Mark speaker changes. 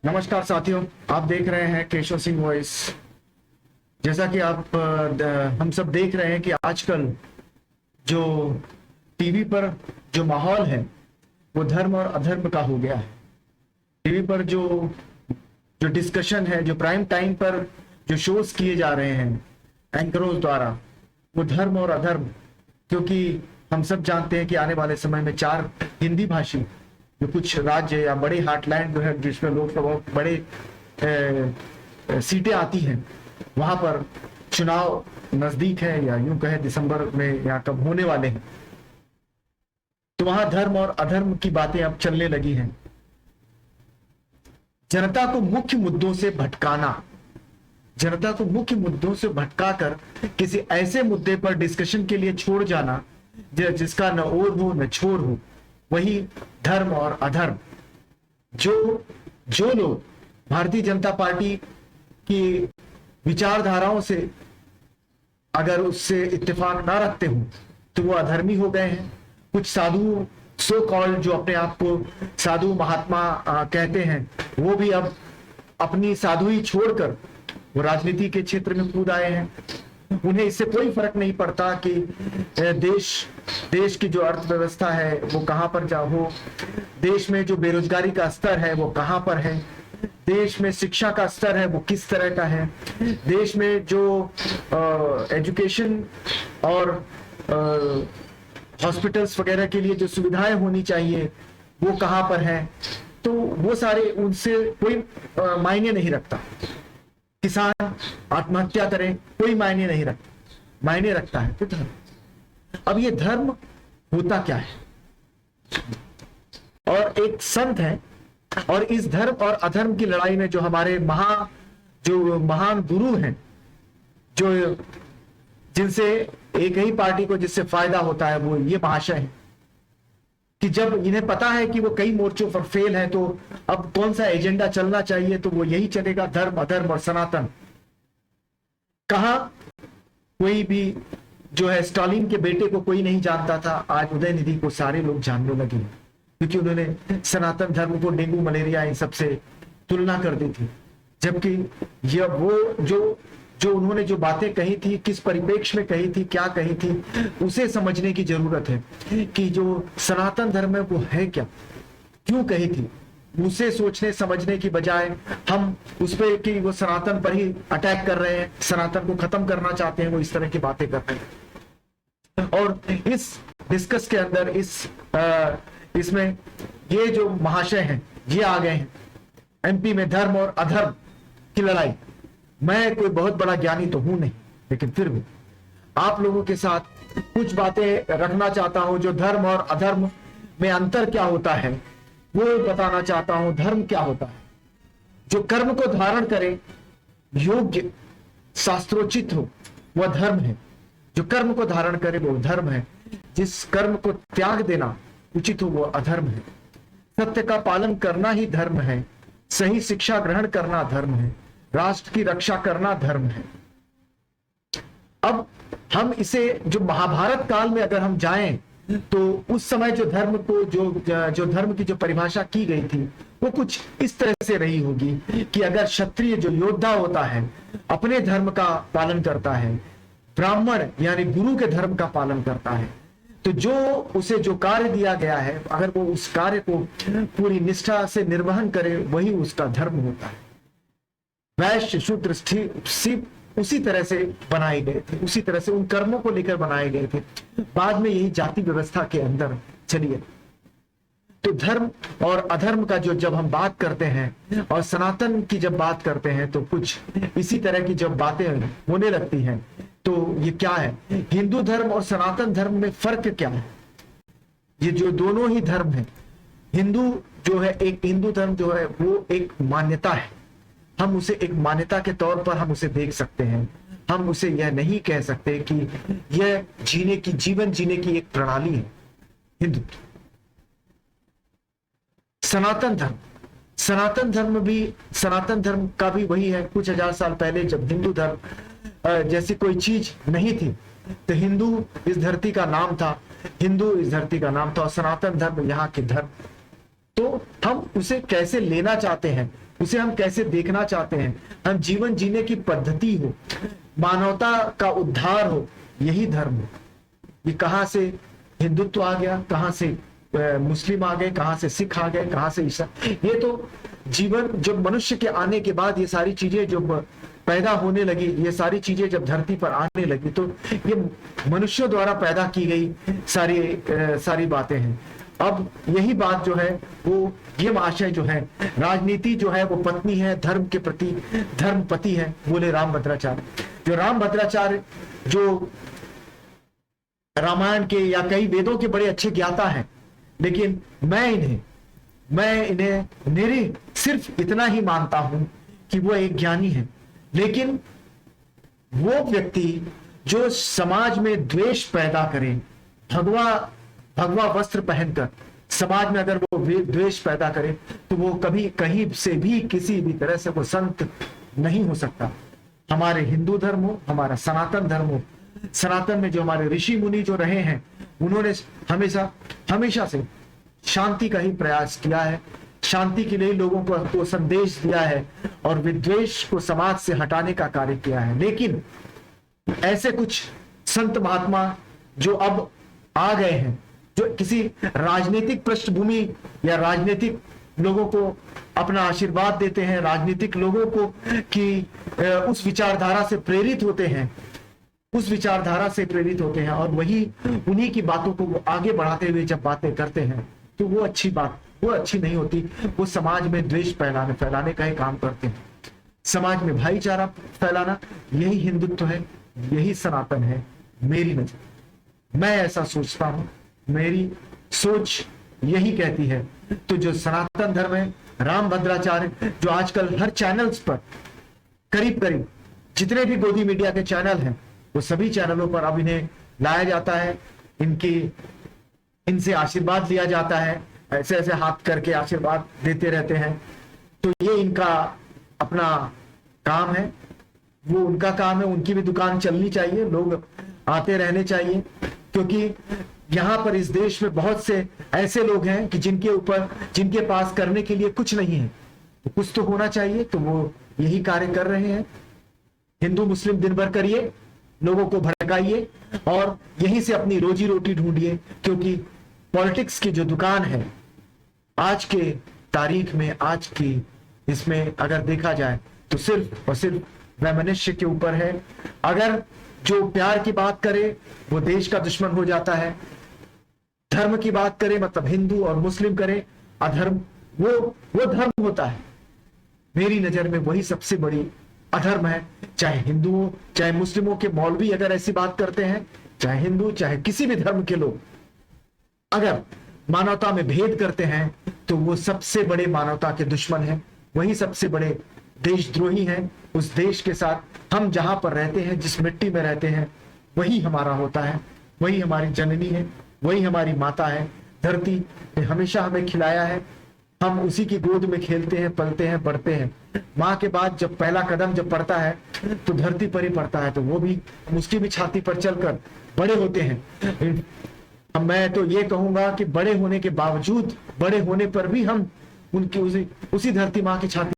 Speaker 1: नमस्कार साथियों, आप देख रहे हैं केशव सिंह वॉइस। जैसा कि हम सब देख रहे हैं कि आजकल जो टीवी पर जो माहौल है वो धर्म और अधर्म का हो गया है। टीवी पर जो जो डिस्कशन है, जो प्राइम टाइम पर जो शोज किए जा रहे हैं एंकरों द्वारा, वो धर्म और अधर्म, क्योंकि हम सब जानते हैं कि आने वाले समय में 4 हिंदी भाषी जो कुछ राज्य या बड़े हार्टलैंड जो है जिसमें लोकसभा बड़े सीटें आती हैं, वहां पर चुनाव नजदीक है या यूं कहे दिसंबर में या कब होने वाले हैं। तो वहां धर्म और अधर्म की बातें अब चलने लगी हैं। जनता को मुख्य मुद्दों से भटकाना, जनता को मुख्य मुद्दों से भटकाकर किसी ऐसे मुद्दे पर डिस्कशन के लिए छोड़ जाना जिसका न ओर हो न छोर हो, वही धर्म और अधर्म। जो जो लोग भारतीय जनता पार्टी की विचारधाराओं से अगर उससे इत्तेफाक ना रखते हो तो वो अधर्मी हो गए हैं। कुछ साधु सो कॉल्ड जो अपने आप को साधु महात्मा कहते हैं, वो भी अब अपनी साधुई छोड़कर वो राजनीति के क्षेत्र में कूद आए हैं। उन्हें इससे कोई फर्क नहीं पड़ता कि देश की जो अर्थव्यवस्था है वो कहां पर जा हो, देश में जो बेरोजगारी का स्तर है वो कहां पर है, देश में शिक्षा का स्तर है वो किस तरह का है, देश में जो एजुकेशन और हॉस्पिटल्स वगैरह के लिए जो सुविधाएं होनी चाहिए वो कहां पर है। तो वो सारे उनसे कोई मायने नहीं रखता। किसान आत्महत्या करें कोई मायने नहीं रखता, मायने रखता है तो धर्म। अब ये धर्म होता क्या है? और एक संत है, और इस धर्म और अधर्म की लड़ाई में जो हमारे महान गुरु हैं, जो जिनसे एक ही पार्टी को जिससे फायदा होता है, वो ये महाशय है कि जब इन्हें पता है कि वो कई मोर्चों पर फेल है तो अब कौन सा एजेंडा चलना चाहिए, तो वो यही चलेगा, धर्म अधर्म और सनातन। कहा कोई भी जो है स्टालिन के बेटे को कोई नहीं जानता था, आज उदयनिधि को सारे लोग जानने लगे क्योंकि उन्होंने सनातन धर्म को डेंगू मलेरिया इन सबसे तुलना कर दी थी। जबकि यह वो जो उन्होंने जो बातें कही थी, किस परिप्रेक्ष्य में कही थी, क्या कही थी, उसे समझने की जरूरत है कि जो सनातन धर्म है वो है क्या, क्यों कही थी। उसे सोचने समझने की बजाय हम उस पे कि वो सनातन पर ही अटैक कर रहे हैं, सनातन को खत्म करना चाहते हैं, वो इस तरह की बातें कर रहे हैं। और इस डिस्कस के अंदर इसमें ये जो महाशय हैं ये आ गए हैं। एमपी में धर्म और अधर्म की लड़ाई। मैं कोई बहुत बड़ा ज्ञानी तो हूं नहीं, लेकिन फिर भी आप लोगों के साथ कुछ बातें रखना चाहता हूं। जो धर्म और अधर्म में अंतर क्या होता है वो बताना चाहता हूं। धर्म क्या होता है? जो कर्म को धारण करे, योग्य शास्त्रोचित हो, वह धर्म है। जो कर्म को धारण करे वो धर्म है। जिस कर्म को त्याग देना उचित हो वो अधर्म है। सत्य का पालन करना ही धर्म है। सही शिक्षा ग्रहण करना धर्म है। राष्ट्र की रक्षा करना धर्म है। अब हम इसे जो महाभारत काल में अगर हम जाएं तो उस समय जो धर्म को जो धर्म की जो परिभाषा की गई थी वो कुछ इस तरह से रही होगी कि अगर क्षत्रिय जो योद्धा होता है अपने धर्म का पालन करता है, ब्राह्मण यानी गुरु के धर्म का पालन करता है, तो जो उसे जो कार्य दिया गया है अगर वो उस कार्य को पूरी निष्ठा से निर्वहन करे वही उसका धर्म होता है। वैश्य शूद्र सिर्फ उसी तरह से बनाए गए थे, उसी तरह से उन कर्मों को लेकर बनाए गए थे। बाद में यही जाति व्यवस्था के अंदर चलिए। तो धर्म और अधर्म का जो जब हम बात करते हैं और सनातन की जब बात करते हैं तो कुछ इसी तरह की जब बातें होने लगती हैं। तो ये क्या है? हिंदू धर्म और सनातन धर्म में फर्क क्या है? ये जो दोनों ही धर्म है, हिंदू जो है, एक हिंदू धर्म जो है वो एक मान्यता है। हम उसे एक मान्यता के तौर पर हम उसे देख सकते हैं। हम उसे यह नहीं कह सकते कि यह जीवन जीने की एक प्रणाली है। हिंदू सनातन धर्म का भी वही है। कुछ हजार साल पहले जब हिंदू धर्म जैसी कोई चीज नहीं थी तो हिंदू इस धरती का नाम था, हिंदू इस धरती का नाम था और सनातन धर्म यहाँ के धर्म। तो हम उसे कैसे लेना चाहते हैं उसे हम कैसे देखना चाहते हैं, हम जीवन जीने की पद्धति हो, मानवता का उद्धार हो, यही धर्म हो। ये कहां से हिंदुत्व आ गया, कहां से मुस्लिम आ गए, कहां से सिख आ गए, कहां से ईसाई, ये तो जीवन जब मनुष्य के आने के बाद ये सारी चीजें जब पैदा होने लगी, ये सारी चीजें जब धरती पर आने लगी, तो ये मनुष्यों द्वारा पैदा की गई सारी बातें हैं। अब यही बात जो है वो ये आशय जो है, राजनीति जो है वो पत्नी है, धर्म के प्रति धर्मपति है, बोले रामभद्राचार्य। जो रामभद्राचार्य जो रामायण के या कई वेदों के बड़े अच्छे ज्ञाता हैं, लेकिन मैं इन्हें मेरे सिर्फ इतना ही मानता हूं कि वो एक ज्ञानी है। लेकिन वो व्यक्ति जो समाज में द्वेष पैदा करे, भगवा वस्त्र पहनकर समाज में अगर वो द्वेष पैदा करे, तो वो कभी कहीं से भी किसी भी तरह से वो संत नहीं हो सकता। हमारे हिंदू धर्म हो, हमारा सनातन धर्म हो, सनातन में जो हमारे ऋषि मुनि जो रहे हैं, उन्होंने हमेशा से शांति का ही प्रयास किया है, शांति के लिए लोगों को संदेश दिया है और विद्वेष को समाज से हटाने का कार्य किया है। लेकिन ऐसे कुछ संत महात्मा जो अब आ गए हैं, जो किसी राजनीतिक पृष्ठभूमि या राजनीतिक लोगों को अपना आशीर्वाद देते हैं, राजनीतिक लोगों को कि उस विचारधारा से प्रेरित होते हैं, और वही उन्हीं की बातों को वो आगे बढ़ाते हुए जब बातें करते हैं, तो वो अच्छी नहीं होती। वो समाज में द्वेष फैलाने का ही काम करते हैं। समाज में भाईचारा फैलाना, यही हिंदुत्व है, यही सनातन है मेरी नजर। मैं ऐसा सोचता हूं, मेरी सोच यही कहती है। तो जो सनातन धर्म है, रामभद्राचार्य जो आजकल हर चैनल्स पर करीब जितने भी गोदी मीडिया के चैनल हैं, वो सभी चैनलों पर अब इन्हें लाया जाता है, इनसे आशीर्वाद लिया जाता है, ऐसे हाथ करके आशीर्वाद देते रहते हैं। तो ये इनका अपना काम है, वो उनका काम है। उनकी भी दुकान चलनी चाहिए, लोग आते रहने चाहिए, क्योंकि यहाँ पर इस देश में बहुत से ऐसे लोग हैं कि जिनके पास करने के लिए कुछ नहीं है, तो कुछ तो होना चाहिए। तो वो यही कार्य कर रहे हैं। हिंदू मुस्लिम दिन भर करिए, लोगों को भड़काइए और यहीं से अपनी रोजी रोटी ढूंढिए, क्योंकि पॉलिटिक्स की जो दुकान है आज के तारीख में, आज की इसमें अगर देखा जाए तो सिर्फ और सिर्फ वैमनस्य के ऊपर है। अगर जो प्यार की बात करे वो देश का दुश्मन हो जाता है, धर्म की बात करे मतलब हिंदू और मुस्लिम करे अधर्म, वो धर्म होता है। मेरी नजर में वही सबसे बड़ी अधर्म है। चाहे हिंदुओं चाहे मुस्लिमों के मौलवी अगर ऐसी बात करते हैं, चाहे हिंदू चाहे किसी भी धर्म के लोग अगर मानवता में भेद करते हैं, तो वो सबसे बड़े मानवता के दुश्मन हैं, वही सबसे बड़े देशद्रोही हैं। उस देश के साथ हम जहां पर रहते हैं, जिस मिट्टी में रहते हैं, वही हमारा होता है, वही हमारी जननी है, वही हमारी माता है। धरती ने हमेशा हमें खिलाया है, हम उसी की गोद में खेलते हैं, पलते हैं, बढ़ते हैं। माँ के बाद जब पहला कदम जब पड़ता है तो धरती पर ही पड़ता है, तो वो भी उसकी भी छाती पर चलकर बड़े होते हैं। मैं तो ये कहूंगा कि बड़े होने के बावजूद, बड़े होने पर भी हम उनकी उसी धरती माँ की छाती